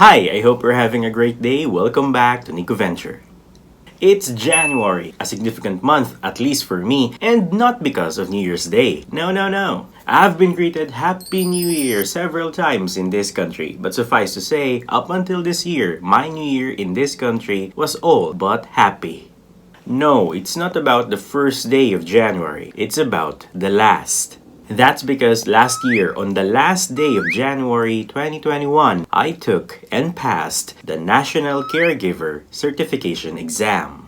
Hi, I hope you're having a great day. Welcome back to NikkoVenture. It's January, a significant month, at least for me, and not because of New Year's Day. No. I've been greeted Happy New Year several times in this country, but suffice to say, up until this year, my New Year in this country was all but happy. No, it's not about the first day of January, it's about the last. That's because last year, on the last day of January 2021, I took and passed the National Caregiver Certification Exam.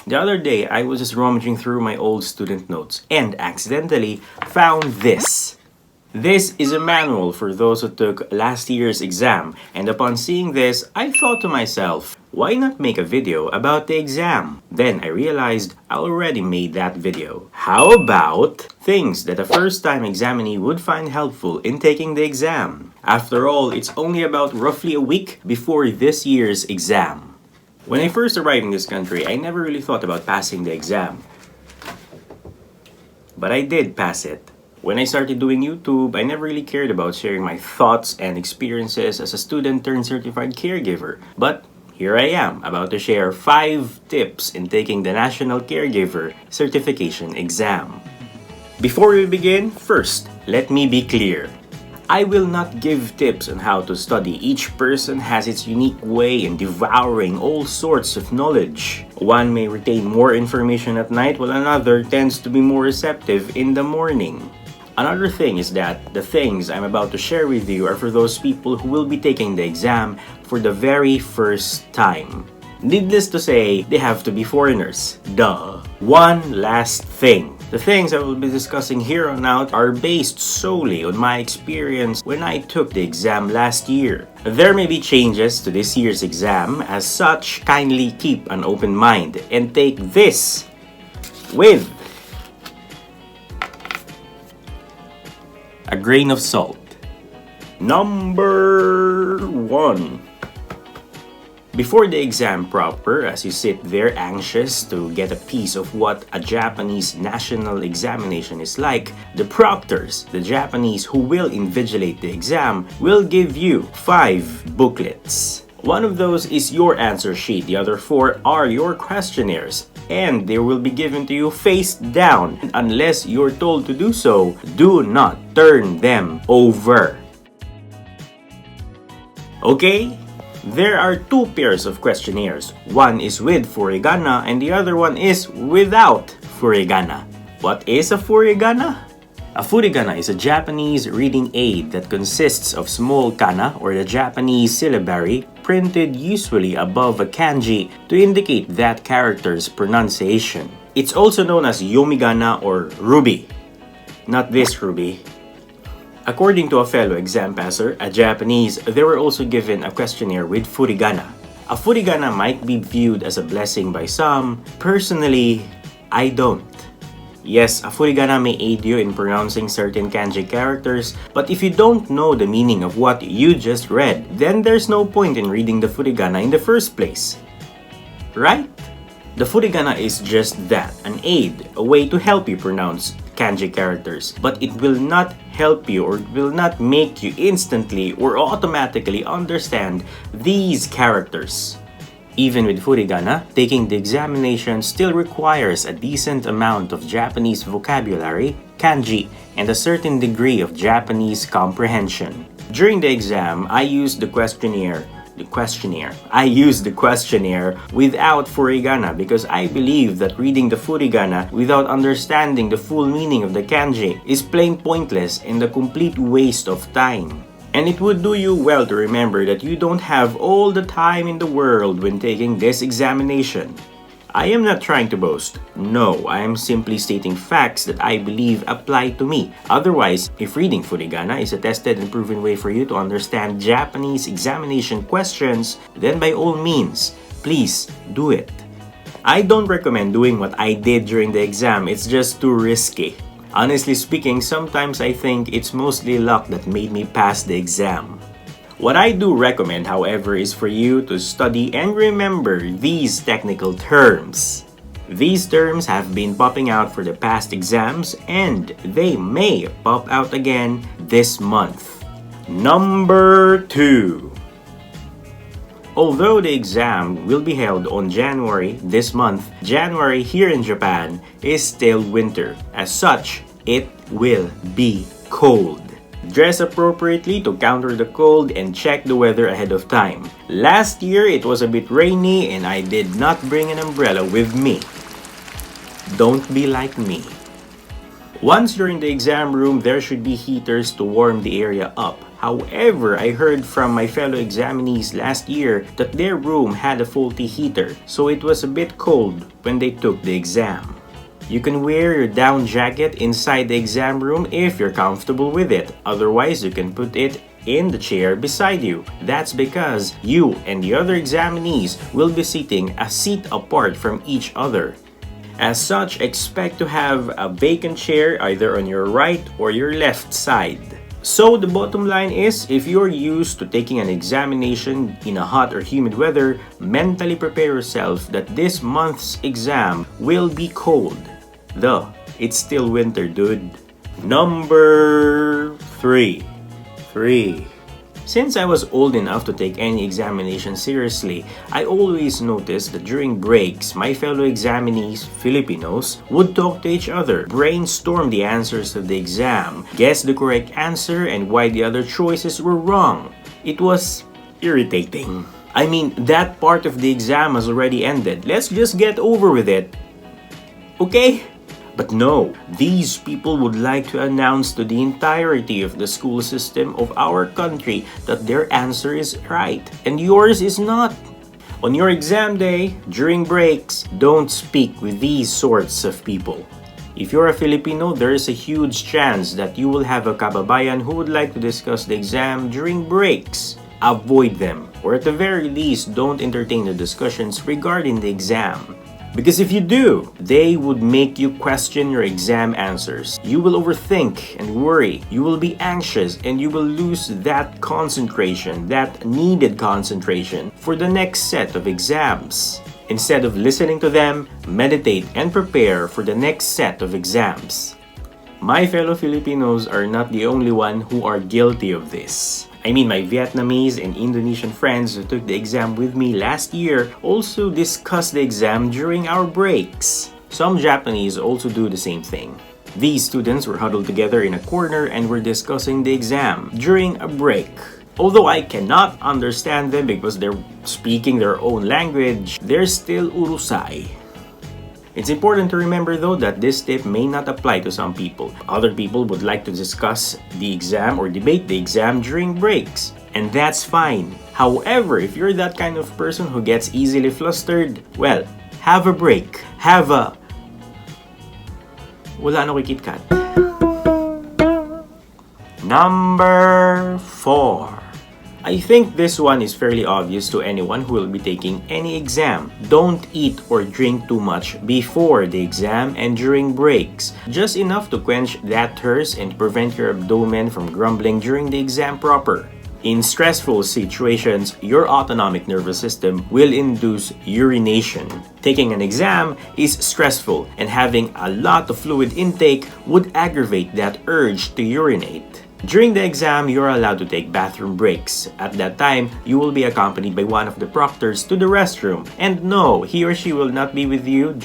The other day, I was just rummaging through my old student notes and accidentally found this. This is a manual for those who took last year's exam, and upon seeing this, I thought to myself, why not make a video about the exam? Then I realized I already made that video. How about things that a first-time examinee would find helpful in taking the exam? After all, it's only about roughly a week before this year's exam. When I first arrived in this country, I never really thought about passing the exam. But I did pass it. When I started doing YouTube, I never really cared about sharing my thoughts and experiences as a student turned certified caregiver. But here I am, about to share 5 tips in taking the National Caregiver Certification Exam. Before we begin, first, let me be clear. I will not give tips on how to study. Each person has its unique way in devouring all sorts of knowledge. One may retain more information at night while another tends to be more receptive in the morning. Another thing is that the things I'm about to share with you are for those people who will be taking the exam for the very first time. Needless to say, they have to be foreigners. Duh. One last thing. The things I will be discussing here on out are based solely on my experience when I took the exam last year. There may be changes to this year's exam. As such, kindly keep an open mind and take this with a grain of salt. Number 1. Before the exam proper, as you sit there anxious to get a piece of what a Japanese national examination is like, the proctors, the Japanese who will invigilate the exam, will give you 5 booklets. One of those is your answer sheet, the other 4 are your questionnaires, and they will be given to you face down. Unless you're told to do so, do not turn them over. Okay? There are 2 pairs of questionnaires. One is with furigana and the other one is without furigana. What is a furigana? A furigana is a Japanese reading aid that consists of small kana, or the Japanese syllabary, printed usually above a kanji to indicate that character's pronunciation. It's also known as yomigana or ruby. Not this ruby. According to a fellow exam passer, a Japanese, they were also given a questionnaire with furigana. A furigana might be viewed as a blessing by some. Personally, I don't. Yes, a furigana may aid you in pronouncing certain kanji characters, but if you don't know the meaning of what you just read, then there's no point in reading the furigana in the first place. Right? The furigana is just that, an aid, a way to help you pronounce kanji characters, but it will not help you or will not make you instantly or automatically understand these characters. Even with furigana, taking the examination still requires a decent amount of Japanese vocabulary, kanji, and a certain degree of Japanese comprehension. During the exam, I used the questionnaire without furigana because I believe that reading the furigana without understanding the full meaning of the kanji is plain pointless and a complete waste of time. And it would do you well to remember that you don't have all the time in the world when taking this examination. I am not trying to boast. No, I am simply stating facts that I believe apply to me. Otherwise, if reading furigana is a tested and proven way for you to understand Japanese examination questions, then by all means, please do it. I don't recommend doing what I did during the exam. It's just too risky. Honestly speaking, sometimes I think it's mostly luck that made me pass the exam. What I do recommend, however, is for you to study and remember these technical terms. These terms have been popping out for the past exams and they may pop out again this month. Number 2. Although the exam will be held on January this month, January here in Japan is still winter. As such, it will be cold. Dress appropriately to counter the cold and check the weather ahead of time. Last year, it was a bit rainy and I did not bring an umbrella with me. Don't be like me. Once you're in the exam room, there should be heaters to warm the area up. However, I heard from my fellow examinees last year that their room had a faulty heater, so it was a bit cold when they took the exam. You can wear your down jacket inside the exam room if you're comfortable with it. Otherwise, you can put it in the chair beside you. That's because you and the other examinees will be sitting a seat apart from each other. As such, expect to have a vacant chair either on your right or your left side. So the bottom line is, if you're used to taking an examination in a hot or humid weather, mentally prepare yourself that this month's exam will be cold. Though, it's still winter, dude. Number 3. Since I was old enough to take any examination seriously, I always noticed that during breaks, my fellow examinees, Filipinos, would talk to each other, brainstorm the answers to the exam, guess the correct answer and why the other choices were wrong. It was irritating. I mean, that part of the exam has already ended. Let's just get over with it. Okay? But no, these people would like to announce to the entirety of the school system of our country that their answer is right and yours is not. On your exam day, during breaks, don't speak with these sorts of people. If you're a Filipino, there is a huge chance that you will have a kababayan who would like to discuss the exam during breaks. Avoid them, or at the very least, don't entertain the discussions regarding the exam. Because if you do, they would make you question your exam answers. You will overthink and worry. You will be anxious and you will lose that concentration, that needed concentration for the next set of exams. Instead of listening to them, meditate and prepare for the next set of exams. My fellow Filipinos are not the only one who are guilty of this. I mean, my Vietnamese and Indonesian friends who took the exam with me last year also discussed the exam during our breaks. Some Japanese also do the same thing. These students were huddled together in a corner and were discussing the exam during a break. Although I cannot understand them because they're speaking their own language, they're still urusai. It's important to remember though that this tip may not apply to some people. Other people would like to discuss the exam or debate the exam during breaks. And that's fine. However, if you're that kind of person who gets easily flustered, well, have a break. Wala na ko'y KitKat. Number 4. I think this one is fairly obvious to anyone who will be taking any exam. Don't eat or drink too much before the exam and during breaks. Just enough to quench that thirst and prevent your abdomen from grumbling during the exam proper. In stressful situations, your autonomic nervous system will induce urination. Taking an exam is stressful, and having a lot of fluid intake would aggravate that urge to urinate. During the exam, you're allowed to take bathroom breaks. At that time, you will be accompanied by one of the proctors to the restroom. And no, he or she will not be with you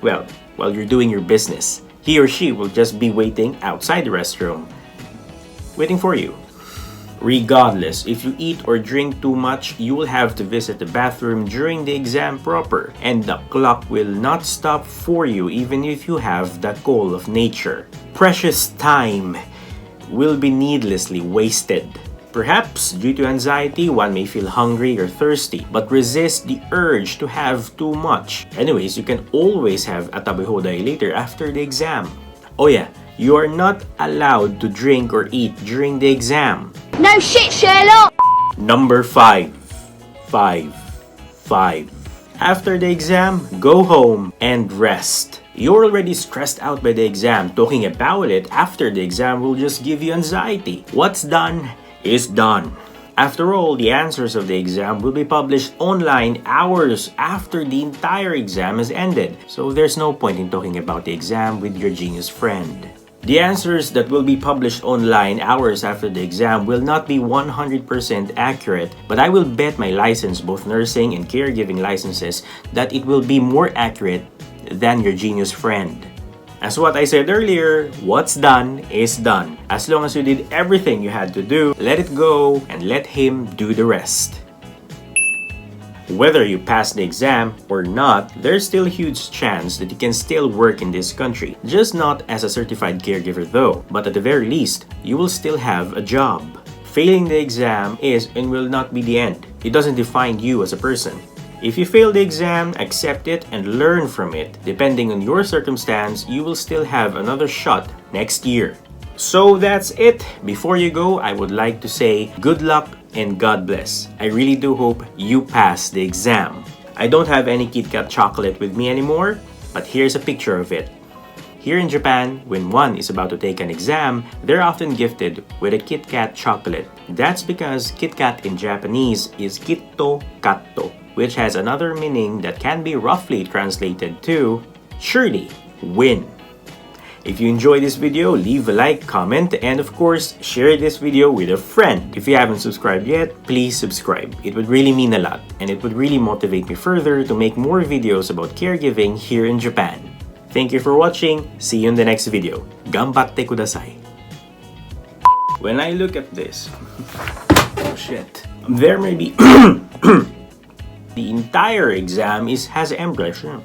while you're doing your business. He or she will just be waiting outside the restroom, waiting for you. Regardless, if you eat or drink too much, you will have to visit the bathroom during the exam proper, and the clock will not stop for you even if you have the call of nature. Precious time will be needlessly wasted. Perhaps due to anxiety, one may feel hungry or thirsty, but resist the urge to have too much. Anyways, you can always have a tabihoday later after the exam. Oh yeah, you are not allowed to drink or eat during the exam. No shit, Sherlock! Number 5. After the exam, go home and rest. You're already stressed out by the exam. Talking about it after the exam will just give you anxiety. What's done is done. After all, the answers of the exam will be published online hours after the entire exam has ended. So there's no point in talking about the exam with your genius friend. The answers that will be published online hours after the exam will not be 100% accurate, but I will bet my license, both nursing and caregiving licenses, that it will be more accurate than your genius friend. As what I said earlier, what's done is done. As long as you did everything you had to do, let it go and let him do the rest. Whether you pass the exam or not, there's still a huge chance that you can still work in this country. Just not as a certified caregiver though, but at the very least, you will still have a job. Failing the exam is and will not be the end. It doesn't define you as a person. If you fail the exam, accept it and learn from it. Depending on your circumstance, you will still have another shot next year. So that's it. Before you go, I would like to say good luck and God bless. I really do hope you pass the exam. I don't have any Kit Kat chocolate with me anymore, but here's a picture of it. Here in Japan, when one is about to take an exam, they're often gifted with a Kit Kat chocolate. That's because Kit Kat in Japanese is kitto katto, which has another meaning that can be roughly translated to surely win. If you enjoyed this video, leave a like, comment, and of course, share this video with a friend. If you haven't subscribed yet, please subscribe. It would really mean a lot, and it would really motivate me further to make more videos about caregiving here in Japan. Thank you for watching. See you in the next video. Ganbatte kudasai. When I look at this, oh shit, there may be the entire exam has embryo.